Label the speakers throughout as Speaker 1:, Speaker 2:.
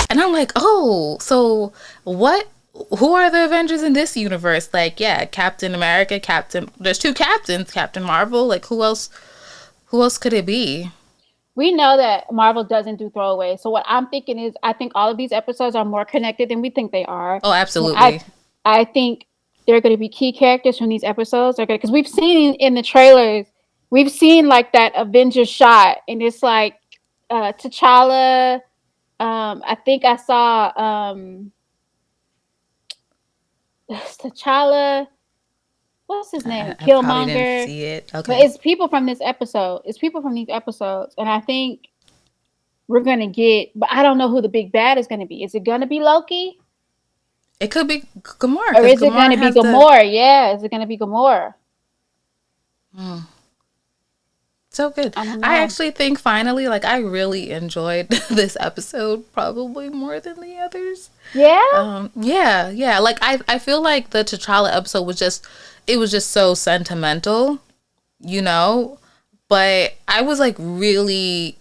Speaker 1: And I'm like, oh, so what? Who are the Avengers in this universe? Like, yeah, Captain America, there's two captains, Captain Marvel. Like, who else? Who else could it be?
Speaker 2: We know that Marvel doesn't do throwaways. So what I'm thinking is, I think all of these episodes are more connected than we think they are.
Speaker 1: Oh,
Speaker 2: And
Speaker 1: absolutely.
Speaker 2: I think they're going to be key characters from these episodes. They're going because we've seen in the trailers, we've seen like that Avengers shot, and it's like T'Challa. I think I saw T'Challa. What's his name?
Speaker 1: I probably didn't
Speaker 2: Killmonger.
Speaker 1: see it.
Speaker 2: But
Speaker 1: Okay.
Speaker 2: it's people from this episode. It's people from these episodes, and I think we're gonna get. But I don't know who the big bad is gonna be. Is it gonna be Loki?
Speaker 1: It could be Gamora.
Speaker 2: Or is it
Speaker 1: Gamora
Speaker 2: gonna be Gamora? Yeah, is it gonna be Gamora?
Speaker 1: So good.
Speaker 2: I don't know.
Speaker 1: I actually think finally, like, I really enjoyed this episode probably more than the others.
Speaker 2: Yeah.
Speaker 1: Yeah. Like, I feel like the T'Challa episode was just so sentimental, you know? But I was like really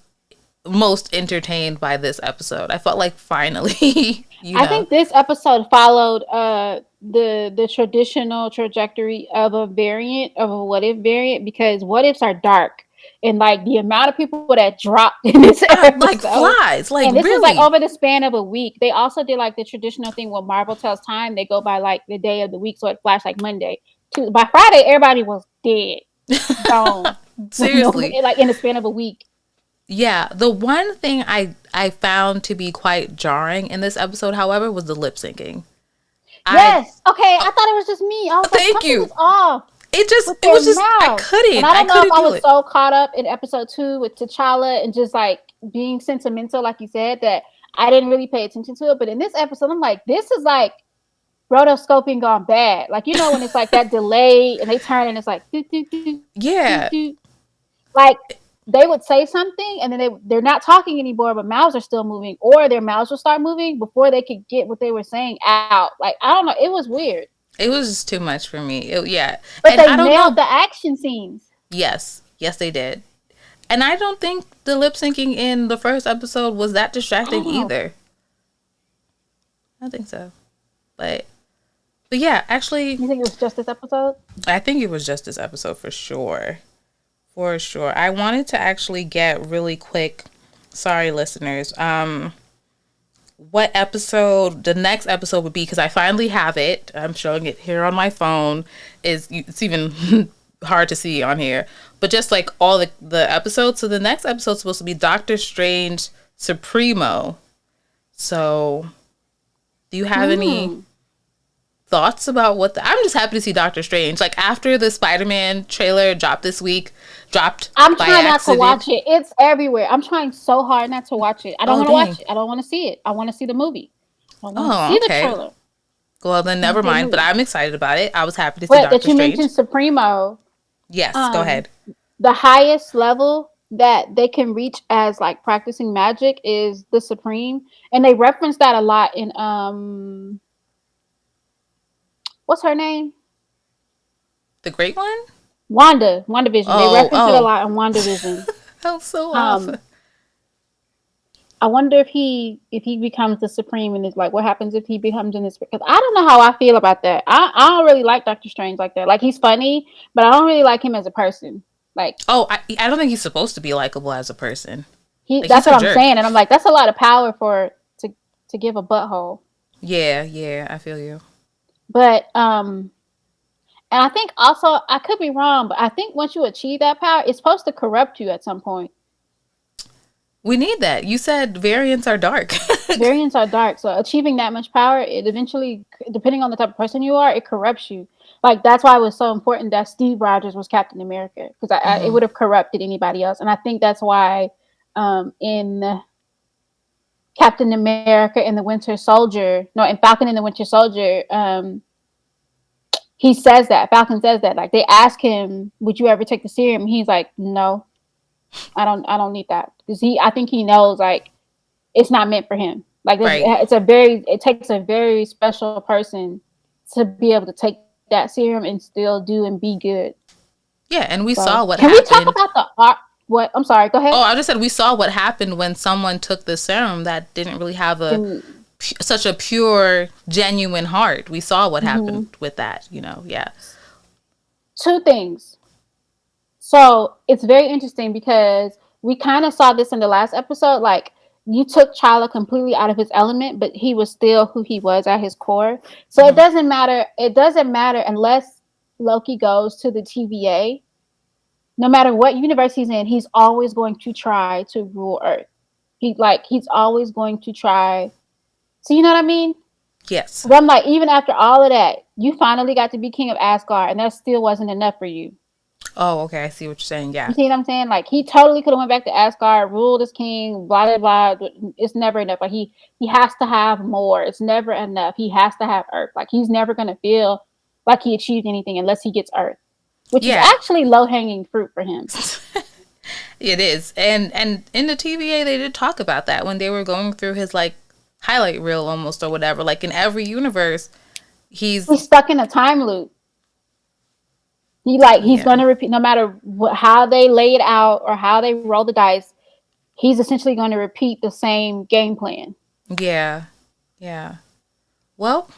Speaker 1: most entertained by this episode. I felt like finally,
Speaker 2: I think this episode followed the traditional trajectory of a what if variant, because what ifs are dark, and like the amount of people that dropped in this episode,
Speaker 1: like flies, like,
Speaker 2: and this
Speaker 1: really
Speaker 2: is like over the span of a week. They also did like the traditional thing where Marvel tells time, they go by like the day of the week, so it flashed like Monday. By Friday, everybody was dead, gone.
Speaker 1: Seriously.
Speaker 2: Like in the span of a week.
Speaker 1: Yeah, the one thing I found to be quite jarring in this episode, however, was the lip syncing.
Speaker 2: Yes. Okay, I thought it was just me. I was like,
Speaker 1: thank you.
Speaker 2: Was off.
Speaker 1: It was just, I couldn't.
Speaker 2: And I don't know if I was so caught up in episode 2 with T'Challa and just like being sentimental, like you said, that I didn't really pay attention to it. But in this episode, I'm like, this is like rotoscoping gone bad. Like, you know, when it's like that delay and they turn and it's like, doo, doo, doo,
Speaker 1: yeah.
Speaker 2: doo, doo. Like they would say something and then they're not talking anymore, but mouths are still moving, or their mouths will start moving before they could get what they were saying out. Like, I don't know. It was weird.
Speaker 1: It was just too much for me. Yeah.
Speaker 2: But they nailed the action scenes.
Speaker 1: Yes, they did. And I don't think the lip syncing in the first episode was that distracting either. I don't think so. But yeah, actually.
Speaker 2: You think it was just this episode?
Speaker 1: I think it was just this episode for sure. For sure. I wanted to actually get really quick, sorry listeners, what episode the next episode would be, because I finally have it. I'm showing it here on my phone. It's even hard to see on here, but just like all the episodes. So the next episode is supposed to be Doctor Strange Supremo. So do you have any thoughts about I'm just happy to see Doctor Strange. Like, after the Spider-Man trailer dropped this week,
Speaker 2: I'm trying not to watch it. It's everywhere. I'm trying so hard not to watch it. I don't want to watch it. I don't want to see it. I want to see the movie. I want to see the trailer.
Speaker 1: Well, then never mind. But I'm excited about it. I was happy to see Doctor Strange.
Speaker 2: That you mentioned Supremo.
Speaker 1: Yes, go ahead.
Speaker 2: The highest level that they can reach as like practicing magic is the Supreme, and they reference that a lot in what's her name?
Speaker 1: The Great One?
Speaker 2: WandaVision. They reference it a lot in WandaVision.
Speaker 1: I'm so off.
Speaker 2: I wonder if he becomes the Supreme, and it's like, what happens if he becomes in this? Because I don't know how I feel about that. I don't really like Doctor Strange like that. Like, he's funny, but I don't really like him as a person. Like,
Speaker 1: I don't think he's supposed to be likable as a person.
Speaker 2: That's what I'm saying, and I'm like, that's a lot of power to give a butthole.
Speaker 1: Yeah, I feel you.
Speaker 2: But and I think also, I could be wrong, but I think once you achieve that power, it's supposed to corrupt you at some point.
Speaker 1: We need that. You said variants are dark.
Speaker 2: Variants are dark. So achieving that much power, it eventually, depending on the type of person you are, it corrupts you. Like, that's why it was so important that Steve Rogers was Captain America, because it would have corrupted anybody else. And I think that's why in Captain America and the Winter Soldier, in Falcon and the Winter Soldier, he says that. Falcon says that. Like, they ask him, would you ever take the serum? He's like, no, I don't need that. Because I think he knows, like, it's not meant for him. Like, it takes a very special person to be able to take that serum and still do and be good.
Speaker 1: Yeah, and we saw
Speaker 2: So,
Speaker 1: what
Speaker 2: can we talk
Speaker 1: happened.
Speaker 2: about the art? What? I'm sorry. Go
Speaker 1: Oh,
Speaker 2: ahead.
Speaker 1: I just said we saw what happened when someone took the serum that didn't really have such a pure, genuine heart. We saw what happened
Speaker 2: Mm-hmm.
Speaker 1: with that, you know. Yeah.
Speaker 2: Two things. So it's very interesting because we kind of saw this in the last episode. Like, you took Chala completely out of his element, but he was still who he was at his core. So it
Speaker 1: Hmm.
Speaker 2: doesn't matter. It doesn't matter unless Loki goes to the TVA. No matter what universe he's in, he's always going to try to rule Earth. He's always going to try. So you know what I mean?
Speaker 1: Yes.
Speaker 2: But I'm like, even after all of that, you finally got to be king of Asgard, and that still wasn't enough for you.
Speaker 1: Oh, okay. I see what you're saying.
Speaker 2: You
Speaker 1: Yeah.
Speaker 2: see what I'm saying? Like, he totally could have went back to Asgard, ruled as king, blah blah blah. It's never enough. Like, he has to have more. It's never enough. He has to have Earth. Like, he's never gonna feel like he achieved anything unless he gets Earth, which is
Speaker 1: Yeah.
Speaker 2: actually low hanging fruit for him.
Speaker 1: It is. And in the TVA they did talk about that when they were going through his like highlight reel almost or whatever. Like in every universe, he's
Speaker 2: He's stuck in a time loop. He's
Speaker 1: yeah.
Speaker 2: gonna repeat no matter how they lay it out or how they roll the dice. He's essentially going to repeat the same game plan.
Speaker 1: Yeah. Yeah. Well,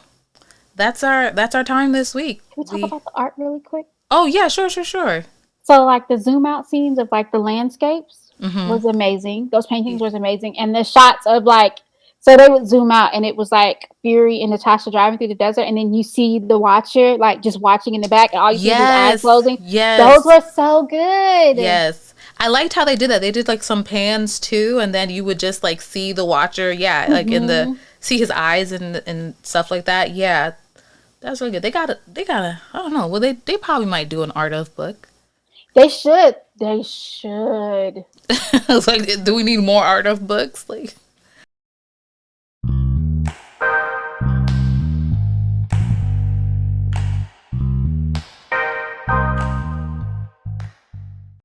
Speaker 1: that's our time this week.
Speaker 2: Can we talk about the art really quick?
Speaker 1: Oh yeah, sure.
Speaker 2: So, like, the zoom out scenes of like the landscapes
Speaker 1: Mm-hmm.
Speaker 2: was amazing. Those paintings was amazing, and the shots of like, so they would zoom out, and it was like Fury and Natasha driving through the desert, and then you see the Watcher like just watching in the back, and all you see is his eyes
Speaker 1: Yes.
Speaker 2: closing. Those
Speaker 1: Yes.
Speaker 2: were so good.
Speaker 1: Yes. I liked how they did that. They did like some pans too, and then you would just like see the Watcher, yeah, like in the
Speaker 2: Mm-hmm.
Speaker 1: see his eyes and stuff like that. Yeah, that's really good. They gotta. I don't know. Well, they probably might do an art of book.
Speaker 2: They should. They should.
Speaker 1: It's like, do we need more art of books? Like,